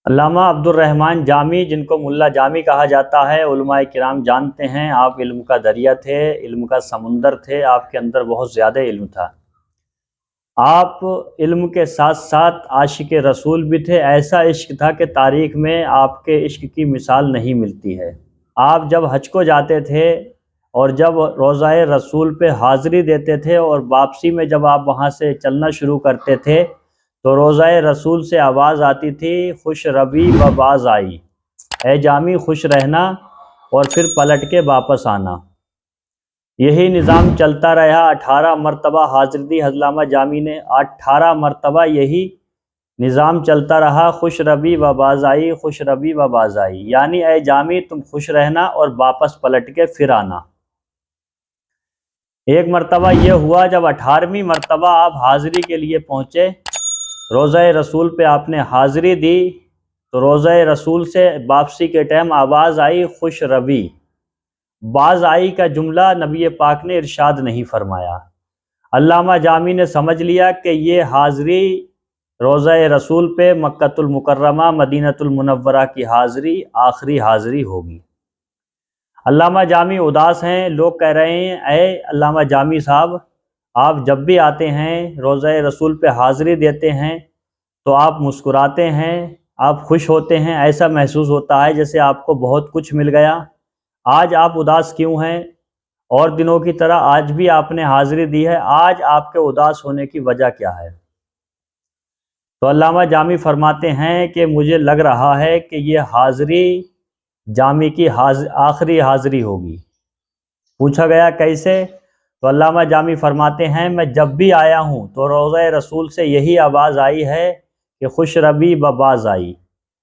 علامہ عبد الرحمن جامی، جن کو ملا جامی کہا جاتا ہے، علماء کرام جانتے ہیں آپ علم کا دریا تھے، علم کا سمندر تھے، آپ کے اندر بہت زیادہ علم تھا۔ آپ علم کے ساتھ ساتھ عاشق رسول بھی تھے، ایسا عشق تھا کہ تاریخ میں آپ کے عشق کی مثال نہیں ملتی ہے۔ آپ جب حج کو جاتے تھے اور جب روضہ رسول پہ حاضری دیتے تھے اور واپسی میں جب آپ وہاں سے چلنا شروع کرتے تھے تو روضہ رسول سے آواز آتی تھی، خوش روی و باز آئی، اے جامی خوش رہنا اور پھر پلٹ کے واپس آنا۔ یہی نظام چلتا رہا، 18 مرتبہ حاضری دی علامہ جامی نے، 18 مرتبہ یہی نظام چلتا رہا، خوش روی و باز آئی، خوش روی و باز آئی، یعنی اے جامی تم خوش رہنا اور واپس پلٹ کے پھر آنا۔ ایک مرتبہ یہ ہوا جب 18ویں مرتبہ آپ حاضری کے لیے پہنچے، روضہ رسول پہ آپ نے حاضری دی تو روضہ رسول سے واپسی کے ٹائم آواز آئی خوش روی۔ باز آئی کا جملہ نبی پاک نے ارشاد نہیں فرمایا۔ علامہ جامی نے سمجھ لیا کہ یہ حاضری روضہ رسول پہ مکۃ المکرمہ مدینۃ المنورہ کی حاضری آخری حاضری ہوگی۔ علامہ جامی اداس ہیں، لوگ کہہ رہے ہیں اے علامہ جامی صاحب، آپ جب بھی آتے ہیں روضہ رسول پہ حاضری دیتے ہیں تو آپ مسکراتے ہیں، آپ خوش ہوتے ہیں، ایسا محسوس ہوتا ہے جیسے آپ کو بہت کچھ مل گیا۔ آج آپ اداس کیوں ہیں؟ اور دنوں کی طرح آج بھی آپ نے حاضری دی ہے، آج آپ کے اداس ہونے کی وجہ کیا ہے؟ تو علامہ جامی فرماتے ہیں کہ مجھے لگ رہا ہے کہ یہ حاضری جامی کی آخری حاضری ہوگی۔ پوچھا گیا کیسے؟ تو علامہ جامی فرماتے ہیں میں جب بھی آیا ہوں تو روضہ رسول سے یہی آواز آئی ہے کہ خوش روی و باز آئی،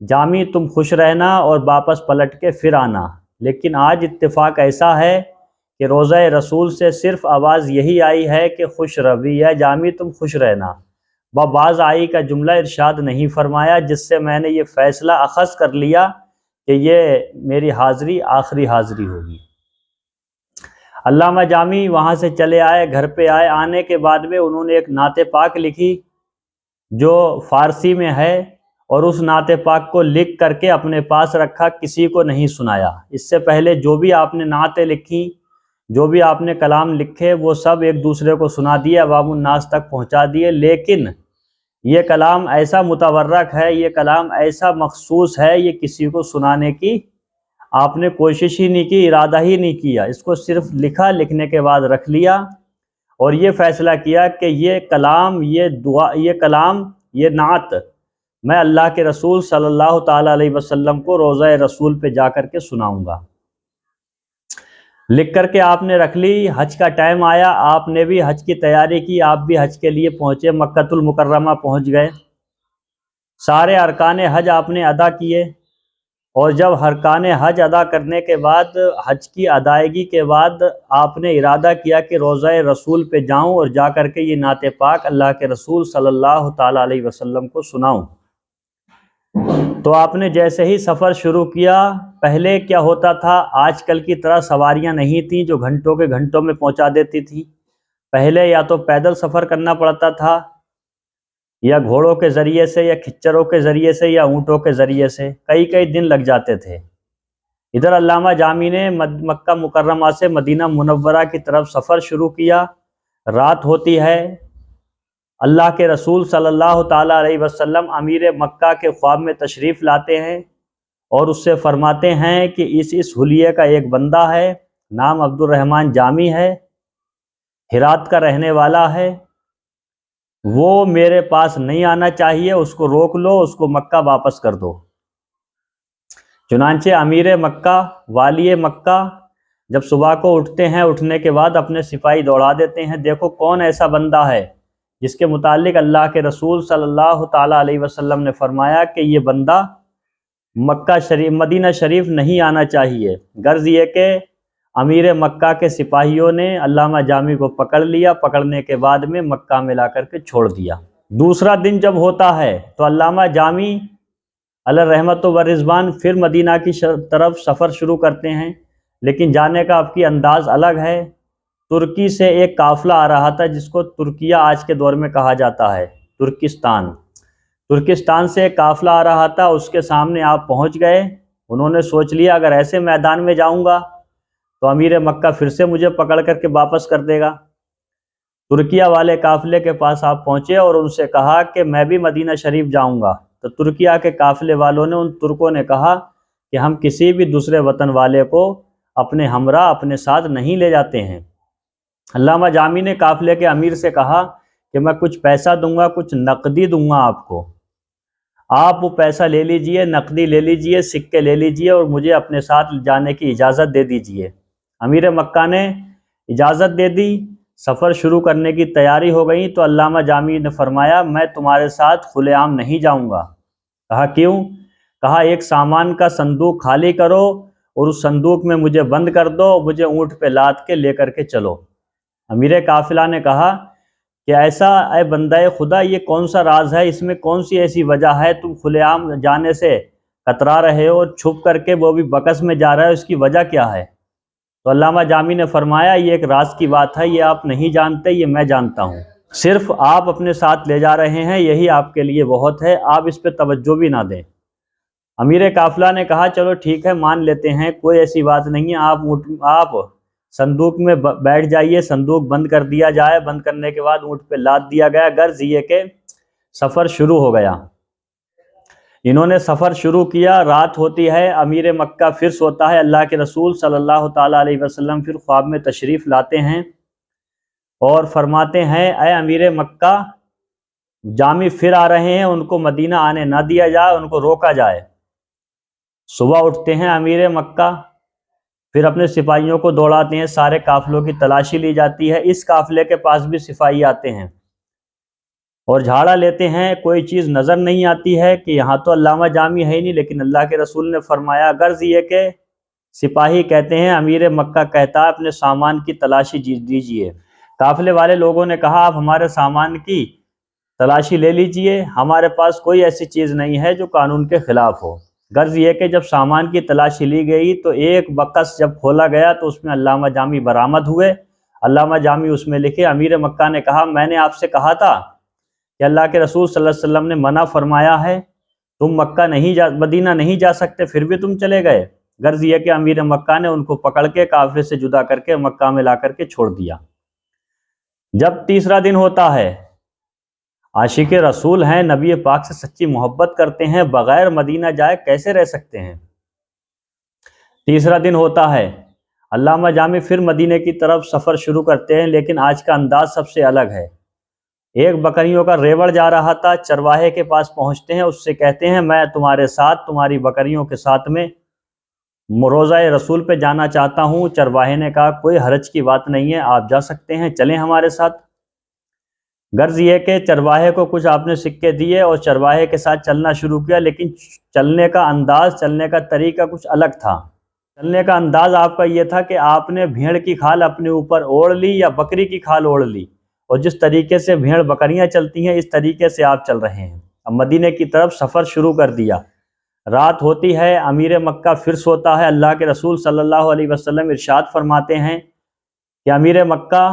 جامی تم خوش رہنا اور واپس پلٹ کے پھر آنا۔ لیکن آج اتفاق ایسا ہے کہ روضہ رسول سے صرف آواز یہی آئی ہے کہ خوش روی ہے، جامی تم خوش رہنا، و باز آئی کا جملہ ارشاد نہیں فرمایا، جس سے میں نے یہ فیصلہ اخذ کر لیا کہ یہ میری حاضری آخری حاضری ہوگی۔ علامہ جامی وہاں سے چلے آئے، گھر پہ آئے، آنے کے بعد میں انہوں نے ایک نعت پاک لکھی جو فارسی میں ہے، اور اس نعت پاک کو لکھ کر کے اپنے پاس رکھا، کسی کو نہیں سنایا۔ اس سے پہلے جو بھی آپ نے نعتیں لکھی، جو بھی آپ نے کلام لکھے، وہ سب ایک دوسرے کو سنا دیے، عوام الناس تک پہنچا دیے، لیکن یہ کلام ایسا متورک ہے، یہ کلام ایسا مخصوص ہے، یہ کسی کو سنانے کی آپ نے کوشش ہی نہیں کی، ارادہ ہی نہیں کیا، اس کو صرف لکھا، لکھنے کے بعد رکھ لیا اور یہ فیصلہ کیا کہ یہ کلام، یہ دعا، یہ کلام، یہ نعت میں اللہ کے رسول صلی اللہ تعالیٰ علیہ وسلم کو روضہ رسول پہ جا کر کے سناؤں گا۔ لکھ کر کے آپ نے رکھ لی، حج کا ٹائم آیا، آپ نے بھی حج کی تیاری کی، آپ بھی حج کے لیے پہنچے، مکۃ المکرمہ پہنچ گئے، سارے ارکان حج آپ نے ادا کیے، اور جب ارکان حج ادا کرنے کے بعد، حج کی ادائیگی کے بعد آپ نے ارادہ کیا کہ روضہ رسول پہ جاؤں اور جا کر کے یہ نعت پاک اللہ کے رسول صلی اللہ تعالیٰ علیہ وسلم کو سناؤں۔ تو آپ نے جیسے ہی سفر شروع کیا، پہلے کیا ہوتا تھا، آج کل کی طرح سواریاں نہیں تھیں جو گھنٹوں کے گھنٹوں میں پہنچا دیتی تھی، پہلے یا تو پیدل سفر کرنا پڑتا تھا، یا گھوڑوں کے ذریعے سے، یا کھچروں کے ذریعے سے، یا اونٹوں کے ذریعے سے، کئی کئی دن لگ جاتے تھے۔ ادھر علامہ جامی نے مکہ مکرمہ سے مدینہ منورہ کی طرف سفر شروع کیا، رات ہوتی ہے، اللہ کے رسول صلی اللہ تعالیٰ علیہ وسلم امیر مکہ کے خواب میں تشریف لاتے ہیں اور اس سے فرماتے ہیں کہ اس حلیے کا ایک بندہ ہے، نام عبد الرحمن جامی ہے، ہرات کا رہنے والا ہے، وہ میرے پاس نہیں آنا چاہیے، اس کو روک لو، اس کو مکہ واپس کر دو۔ چنانچہ امیر مکہ، والی مکہ جب صبح کو اٹھتے ہیں، اٹھنے کے بعد اپنے سپاہی دوڑا دیتے ہیں، دیکھو کون ایسا بندہ ہے جس کے متعلق اللہ کے رسول صلی اللہ تعالیٰ علیہ وسلم نے فرمایا کہ یہ بندہ مکہ شریف، مدینہ شریف نہیں آنا چاہیے۔ غرض یہ کہ امیر مکہ کے سپاہیوں نے علامہ جامی کو پکڑ لیا، پکڑنے کے بعد میں مکہ میں لا کر کے چھوڑ دیا۔ دوسرا دن جب ہوتا ہے تو علامہ جامی علیہ رحمت و رضوان پھر مدینہ کی طرف سفر شروع کرتے ہیں، لیکن جانے کا آپ کی انداز الگ ہے۔ ترکی سے ایک قافلہ آ رہا تھا جس کو ترکیہ آج کے دور میں کہا جاتا ہے، ترکستان۔ ترکستان سے ایک قافلہ آ رہا تھا، اس کے سامنے آپ پہنچ گئے۔ انہوں نے سوچ لیا اگر ایسے میدان میں جاؤں گا تو امیر مکہ پھر سے مجھے پکڑ کر کے واپس کر دے گا۔ ترکیہ والے قافلے کے پاس آپ پہنچے اور ان سے کہا کہ میں بھی مدینہ شریف جاؤں گا۔ تو ترکیہ کے قافلے والوں نے، ان ترکوں نے کہا کہ ہم کسی بھی دوسرے وطن والے کو اپنے ہمراہ اپنے ساتھ نہیں لے جاتے ہیں۔ علامہ جامی نے قافلے کے امیر سے کہا کہ میں کچھ پیسہ دوں گا، کچھ نقدی دوں گا آپ کو، آپ وہ پیسہ لے لیجئے، نقدی لے لیجئے، سکے لے لیجئے اور مجھے اپنے ساتھ جانے کی اجازت دے دیجئے۔ امیر مکہ نے اجازت دے دی، سفر شروع کرنے کی تیاری ہو گئی۔ تو علامہ جامی نے فرمایا میں تمہارے ساتھ کھلے عام نہیں جاؤں گا۔ کہا کیوں؟ کہا ایک سامان کا صندوق خالی کرو اور اس صندوق میں مجھے بند کر دو، مجھے اونٹ پہ لاد کے لے کر کے چلو۔ امیر قافلہ نے کہا کہ ایسا اے بندہ خدا، یہ کون سا راز ہے، اس میں کون سی ایسی وجہ ہے تم کھلے عام جانے سے کترا رہے ہو، چھپ کر کے وہ بھی بکس میں جا رہا ہے، اس کی وجہ کیا ہے؟ تو علامہ جامی نے فرمایا یہ ایک راز کی بات ہے، یہ آپ نہیں جانتے، یہ میں جانتا ہوں، صرف آپ اپنے ساتھ لے جا رہے ہیں، یہی آپ کے لیے بہت ہے، آپ اس پہ توجہ بھی نہ دیں۔ امیر قافلہ نے کہا چلو ٹھیک ہے، مان لیتے ہیں، کوئی ایسی بات نہیں ہے، آپ صندوق میں بیٹھ جائیے، صندوق بند کر دیا جائے، بند کرنے کے بعد اونٹ پہ لاد دیا گیا، غرض یہ کہ سفر شروع ہو گیا۔ انہوں نے سفر شروع کیا، رات ہوتی ہے، امیر مکہ پھر سوتا ہے، اللہ کے رسول صلی اللہ تعالیٰ علیہ وسلم پھر خواب میں تشریف لاتے ہیں اور فرماتے ہیں اے امیر مکہ، جامی پھر آ رہے ہیں، ان کو مدینہ آنے نہ دیا جائے، ان کو روکا جائے۔ صبح اٹھتے ہیں امیر مکہ، پھر اپنے سپاہیوں کو دوڑاتے ہیں، سارے قافلوں کی تلاشی لی جاتی ہے، اس قافلے کے پاس بھی سپاہی آتے ہیں اور جھاڑا لیتے ہیں، کوئی چیز نظر نہیں آتی ہے کہ یہاں تو علامہ جامی ہے ہی نہیں، لیکن اللہ کے رسول نے فرمایا غرض یہ کہ سپاہی کہتے ہیں امیر مکہ کہتا ہے اپنے سامان کی تلاشی دیجیے۔ قافلے والے لوگوں نے کہا آپ ہمارے سامان کی تلاشی لے لیجئے، ہمارے پاس کوئی ایسی چیز نہیں ہے جو قانون کے خلاف ہو۔ غرض یہ کہ جب سامان کی تلاشی لی گئی تو ایک بکس جب کھولا گیا تو اس میں علامہ جامی برآمد ہوئے۔ علامہ جامی اس میں لکھے، امیر مکہ نے کہا میں نے آپ سے کہا تھا کہ اللہ کے رسول صلی اللہ علیہ وسلم نے منع فرمایا ہے، تم مدینہ نہیں جا سکتے، پھر بھی تم چلے گئے۔ غرض یہ کہ امیر مکہ نے ان کو پکڑ کے قافلے سے جدا کر کے مکہ میں لا کر کے چھوڑ دیا۔ جب تیسرا دن ہوتا ہے، عاشق رسول ہیں، نبی پاک سے سچی محبت کرتے ہیں، بغیر مدینہ جائے کیسے رہ سکتے ہیں؟ تیسرا دن ہوتا ہے، علامہ جامی پھر مدینے کی طرف سفر شروع کرتے ہیں، لیکن آج کا انداز سب سے الگ ہے۔ ایک بکریوں کا ریوڑ جا رہا تھا، چرواہے کے پاس پہنچتے ہیں، اس سے کہتے ہیں میں تمہارے ساتھ تمہاری بکریوں کے ساتھ میں روضہ رسول پہ جانا چاہتا ہوں۔ چرواہے نے کہا کوئی حرج کی بات نہیں ہے، آپ جا سکتے ہیں، چلیں ہمارے ساتھ۔ غرض یہ کہ چرواہے کو کچھ آپ نے سکے دیے اور چرواہے کے ساتھ چلنا شروع کیا، لیکن چلنے کا انداز، چلنے کا طریقہ کچھ الگ تھا۔ چلنے کا انداز آپ کا یہ تھا کہ آپ نے بھیڑ کی کھال اپنے اوپر اوڑھ لی یا بکری کی کھال اوڑھ لی، اور جس طریقے سے بھیڑ بکریاں چلتی ہیں اس طریقے سے آپ چل رہے ہیں۔ اب مدینے کی طرف سفر شروع کر دیا، رات ہوتی ہے، امیر مکہ پھر سوتا ہے، اللہ کے رسول صلی اللہ علیہ وسلم ارشاد فرماتے ہیں کہ امیر مکہ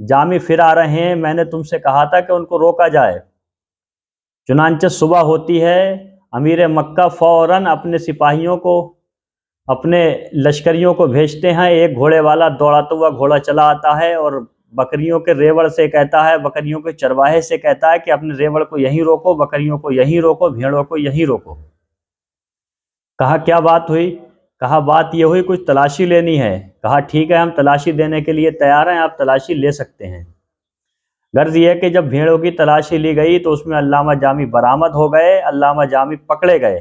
جامی پھر آ رہے ہیں، میں نے تم سے کہا تھا کہ ان کو روکا جائے۔ چنانچہ صبح ہوتی ہے، امیر مکہ فوراً اپنے سپاہیوں کو، اپنے لشکریوں کو بھیجتے ہیں، ایک گھوڑے والا دوڑاتا ہوا گھوڑا چلا آتا ہے اور بکریوں کے ریوڑ سے کہتا ہے، بکریوں کے چرواہے سے کہتا ہے کہ اپنے ریوڑ کو یہیں روکو، بکریوں کو یہیں روکو، بھیڑوں کو یہیں روکو۔ کہا کیا بات ہوئی؟ کہا بات یہ ہوئی کچھ تلاشی لینی ہے۔ کہا ٹھیک ہے، ہم تلاشی دینے کے لیے تیار ہیں، آپ تلاشی لے سکتے ہیں۔ غرض یہ کہ جب بھیڑوں کی تلاشی لی گئی تو اس میں علامہ جامی برآمد ہو گئے، علامہ جامی پکڑے گئے۔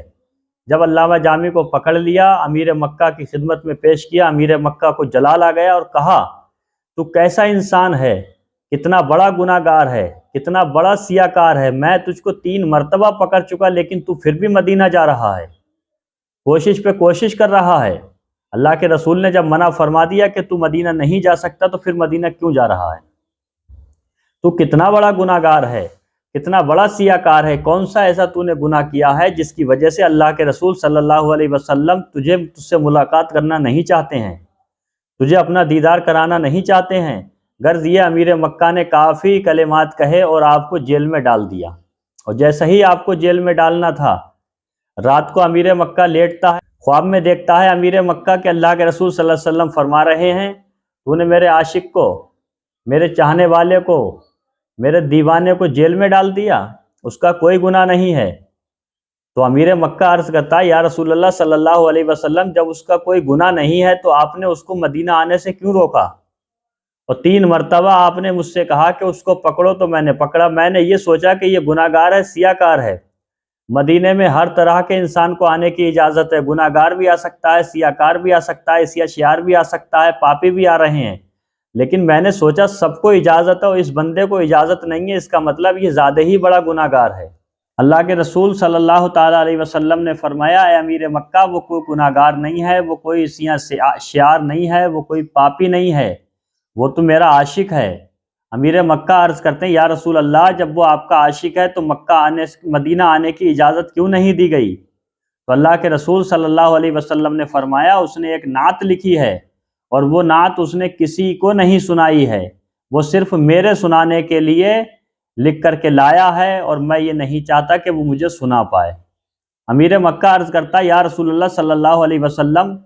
جب علامہ جامی کو پکڑ لیا، امیر مکہ کی خدمت میں پیش کیا، امیر مکہ کو جلال آ گیا اور کہا تو کیسا انسان ہے، کتنا بڑا گناہ گار ہے، کتنا بڑا سیاہ کار ہے، میں تجھ کو 3 مرتبہ پکڑ چکا لیکن تو پھر بھی مدینہ جا رہا ہے، کوشش پہ کوشش کر رہا ہے۔ اللہ کے رسول نے جب منع فرما دیا کہ تو مدینہ نہیں جا سکتا تو پھر مدینہ کیوں جا رہا ہے؟ تو کتنا بڑا گناہ گار ہے، کتنا بڑا سیاہ کار ہے، کون سا ایسا تو نے گناہ کیا ہے جس کی وجہ سے اللہ کے رسول صلی اللہ علیہ وسلم تجھ سے ملاقات کرنا نہیں چاہتے ہیں، تجھے اپنا دیدار کرانا نہیں چاہتے ہیں؟ غرض یہ امیر مکہ نے کافی کلمات کہے اور آپ کو جیل میں ڈال دیا۔ اور جیسے ہی آپ کو جیل میں ڈالنا تھا، رات کو امیر مکہ لیٹتا ہے، خواب میں دیکھتا ہے امیر مکہ کہ اللہ کے رسول صلی اللہ علیہ وسلم فرما رہے ہیں تو نے میرے عاشق کو، میرے چاہنے والے کو، میرے دیوانے کو جیل میں ڈال دیا، اس کا کوئی گناہ نہیں ہے۔ تو امیر مکہ عرض کرتا ہے یا رسول اللہ صلی اللہ علیہ وسلم، جب اس کا کوئی گناہ نہیں ہے تو آپ نے اس کو مدینہ آنے سے کیوں روکا؟ اور 3 مرتبہ آپ نے مجھ سے کہا کہ اس کو پکڑو، تو میں نے پکڑا۔ میں نے یہ سوچا کہ یہ گناہ گار ہے، سیاہ کار ہے، مدینے میں ہر طرح کے انسان کو آنے کی اجازت ہے، گناہ گار بھی آ سکتا ہے، سیاہ کار بھی آ سکتا ہے، سیاہ شیار بھی آ سکتا ہے، پاپی بھی آ رہے ہیں، لیکن میں نے سوچا سب کو اجازت ہے اور اس بندے کو اجازت نہیں ہے، اس کا مطلب یہ زیادہ ہی بڑا گناہ گار ہے۔ اللہ کے رسول صلی اللہ تعالیٰ علیہ وسلم نے فرمایا اے امیر مکہ، وہ کوئی گناہ گار نہیں ہے، وہ کوئی سیاہ شیار نہیں ہے، وہ کوئی پاپی نہیں ہے، وہ تو میرا عاشق ہے۔ امیر مکہ عرض کرتے ہیں یا رسول اللہ، جب وہ آپ کا عاشق ہے تو مدینہ آنے کی اجازت کیوں نہیں دی گئی؟ تو اللہ کے رسول صلی اللہ علیہ وسلم نے فرمایا اس نے ایک نعت لکھی ہے، اور وہ نعت اس نے کسی کو نہیں سنائی ہے، وہ صرف میرے سنانے کے لیے لکھ کر کے لایا ہے، اور میں یہ نہیں چاہتا کہ وہ مجھے سنا پائے۔ امیر مکہ عرض کرتا ہے یا رسول اللہ صلی اللہ علیہ وسلم،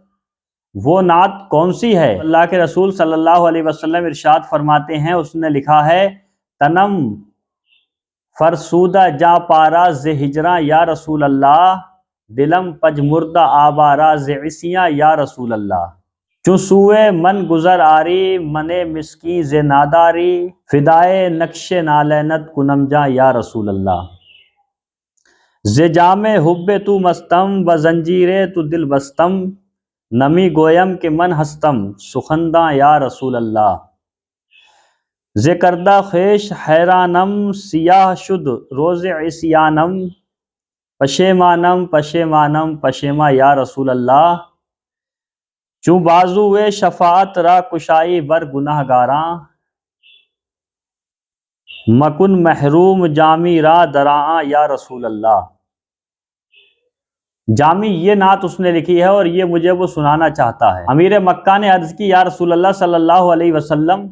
وہ نعت کون سی ہے؟ اللہ کے رسول صلی اللہ علیہ وسلم ارشاد فرماتے ہیں اس نے لکھا ہے تنم فرسودہ جا پارا ز ہجراں یا رسول اللہ، دلم پج مردہ آبارا ز عصیاں یا رسول اللہ، چسوئے من گزر آری من مسکی ز ناداری، فدائے نقش نالینت کنم جا یا رسول اللہ، ز جام حب تو مستم و زنجیرے تو دل بستم، نمی گویم کہ من ہستم سخنداں یا رسول اللہ، ز کردہ خیش حیرانم سیاہ شد روز عصیانم، پشیمانم پشیمانم پشیما یا رسول اللہ، چوں بازوئے شفاعت را کشائی بر گناہ گاراں، مکن محروم جامی را دراں یا رسول اللہ۔ جامی یہ نعت اس نے لکھی ہے اور یہ مجھے وہ سنانا چاہتا ہے۔ امیر مکہ نے عرض کی یا رسول اللہ صلی اللہ علیہ وسلم،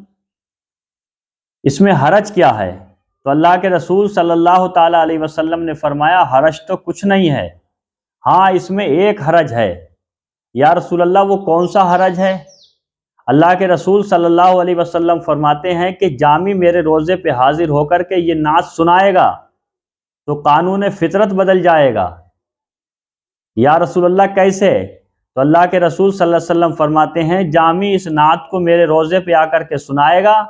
اس میں حرج کیا ہے؟ تو اللہ کے رسول صلی اللہ تعالیٰ علیہ وسلم نے فرمایا حرج تو کچھ نہیں ہے، ہاں اس میں ایک حرج ہے۔ یا رسول اللہ وہ کون سا حرج ہے؟ اللہ کے رسول صلی اللہ علیہ وسلم فرماتے ہیں کہ جامی میرے روزے پہ حاضر ہو کر کے یہ نعت سنائے گا تو قانون فطرت بدل جائے گا۔ یا رسول اللہ کیسے؟ تو اللہ کے رسول صلی اللہ علیہ وسلم فرماتے ہیں جامی اس نعت کو میرے روزے پہ آ کر کے سنائے گا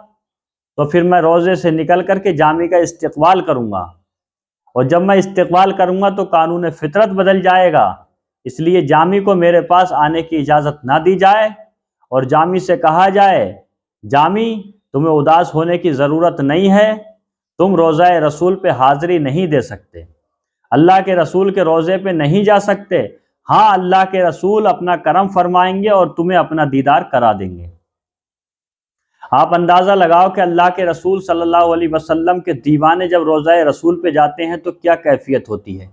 تو پھر میں روزے سے نکل کر کے جامی کا استقبال کروں گا، اور جب میں استقبال کروں گا تو قانون فطرت بدل جائے گا، اس لیے جامی کو میرے پاس آنے کی اجازت نہ دی جائے، اور جامی سے کہا جائے جامی تمہیں اداس ہونے کی ضرورت نہیں ہے، تم روزہ رسول پہ حاضری نہیں دے سکتے، اللہ کے رسول کے روزے پہ نہیں جا سکتے، ہاں اللہ کے رسول اپنا کرم فرمائیں گے اور تمہیں اپنا دیدار کرا دیں گے۔ آپ اندازہ لگاؤ کہ اللہ کے رسول صلی اللہ علیہ وسلم کے دیوانے جب روزہ رسول پہ جاتے ہیں تو کیا کیفیت ہوتی ہے۔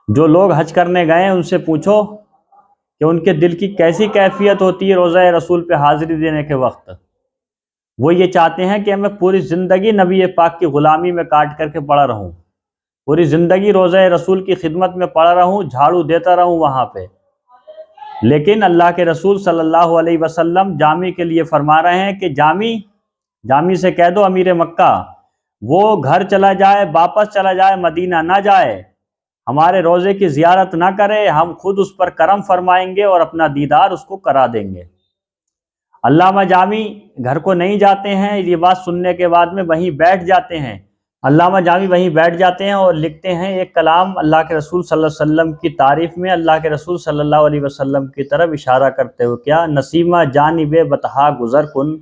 جو لوگ حج کرنے گئے ہیں ان سے پوچھو کہ ان کے دل کی کیسی کیفیت ہوتی ہے روزہ رسول پہ حاضری دینے کے وقت۔ وہ یہ چاہتے ہیں کہ میں پوری زندگی نبی پاک کی غلامی میں کاٹ کر کے پڑا رہوں، پوری زندگی روزہ رسول کی خدمت میں پڑا رہوں، جھاڑو دیتا رہوں وہاں پہ۔ لیکن اللہ کے رسول صلی اللہ علیہ وسلم جامی کے لیے فرما رہے ہیں کہ جامی سے کہہ دو امیر مکہ وہ گھر چلا جائے، واپس چلا جائے، مدینہ نہ جائے، ہمارے روزے کی زیارت نہ کرے، ہم خود اس پر کرم فرمائیں گے اور اپنا دیدار اس کو کرا دیں گے۔ علامہ جامی گھر کو نہیں جاتے ہیں، یہ بات سننے کے بعد میں وہیں بیٹھ جاتے ہیں، علامہ جامی وہیں بیٹھ جاتے ہیں اور لکھتے ہیں ایک کلام اللہ کے رسول صلی اللہ علیہ وسلم کی تعریف میں، اللہ کے رسول صلی اللہ علیہ وسلم کی طرف اشارہ کرتے ہوئے، کیا نسیمہ جانب بطحا گزر کن،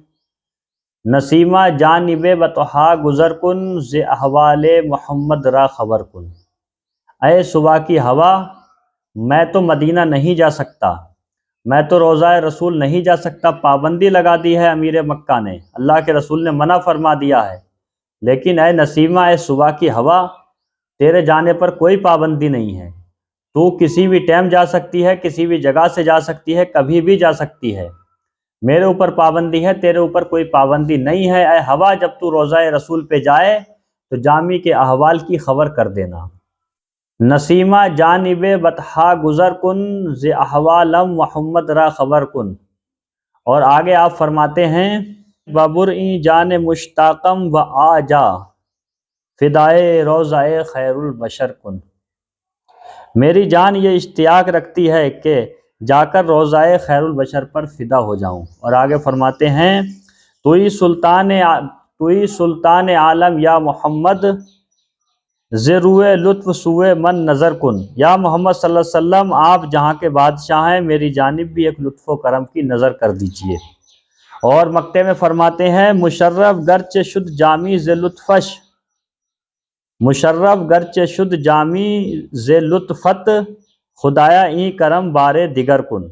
نسیمہ جانب بطحا گزر کن، ز احوال محمد را خبر کن۔ اے صبح کی ہوا، میں تو مدینہ نہیں جا سکتا، میں تو روزہ رسول نہیں جا سکتا، پابندی لگا دی ہے امیر مکہ نے، اللہ کے رسول نے منع فرما دیا ہے، لیکن اے نسیمہ، اے صبح کی ہوا، تیرے جانے پر کوئی پابندی نہیں ہے، تو کسی بھی ٹائم جا سکتی ہے، کسی بھی جگہ سے جا سکتی ہے، کبھی بھی جا سکتی ہے، میرے اوپر پابندی ہے، تیرے اوپر کوئی پابندی نہیں ہے۔ اے ہوا، جب تو روزہ رسول پہ جائے تو جامی کے احوال کی خبر کر دینا۔ نسیمہ جانب بطحا گزر کن ز احوالم محمد را خبر کن۔ اور آگے آپ فرماتے ہیں ببرئیں جان مشتاقم و آجا فدائے روضہ خیر البشر کن۔ میری جان یہ اشتیاق رکھتی ہے کہ جا کر روضہ خیر البشر پر فدا ہو جاؤں۔ اور آگے فرماتے ہیں توئی سلطان عالم یا محمد زروئے لطف سوئے من نظر کن۔ یا محمد صلی اللہ علیہ وسلم آپ جہاں کے بادشاہ ہیں، میری جانب بھی ایک لطف و کرم کی نظر کر دیجئے۔ اور مکتے میں فرماتے ہیں مشرف گرچہ شد جامی ز لطفش، مشرف گرچہ شد جامی ز لطفت خدایا این کرم بارے دیگر کن۔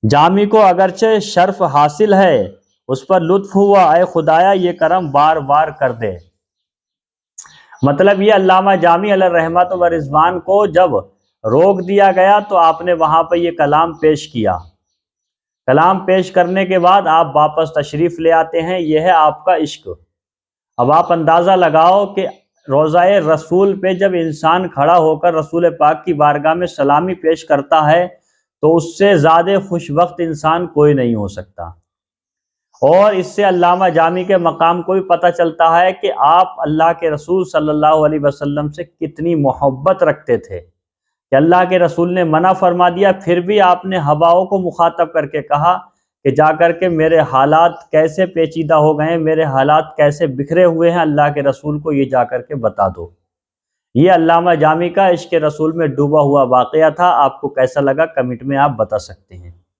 جامی کو اگرچہ شرف حاصل ہے، اس پر لطف ہوا، اے خدایا یہ کرم بار بار کر دے۔ مطلب یہ علامہ جامی علیہ الرحمت و رضوان کو جب روک دیا گیا تو آپ نے وہاں پہ یہ کلام پیش کیا۔ کلام پیش کرنے کے بعد آپ واپس تشریف لے آتے ہیں، یہ ہے آپ کا عشق۔ اب آپ اندازہ لگاؤ کہ روضہ رسول پہ جب انسان کھڑا ہو کر رسول پاک کی بارگاہ میں سلامی پیش کرتا ہے تو اس سے زیادہ خوش وقت انسان کوئی نہیں ہو سکتا۔ اور اس سے علامہ جامی کے مقام کو بھی پتہ چلتا ہے کہ آپ اللہ کے رسول صلی اللہ علیہ وسلم سے کتنی محبت رکھتے تھے کہ اللہ کے رسول نے منع فرما دیا، پھر بھی آپ نے ہواؤں کو مخاطب کر کے کہا کہ جا کر کے میرے حالات کیسے پیچیدہ ہو گئے ہیں، میرے حالات کیسے بکھرے ہوئے ہیں، اللہ کے رسول کو یہ جا کر کے بتا دو۔ یہ علامہ جامی کا عشق رسول میں ڈوبا ہوا واقعہ تھا۔ آپ کو کیسا لگا کمنٹ میں آپ بتا سکتے ہیں۔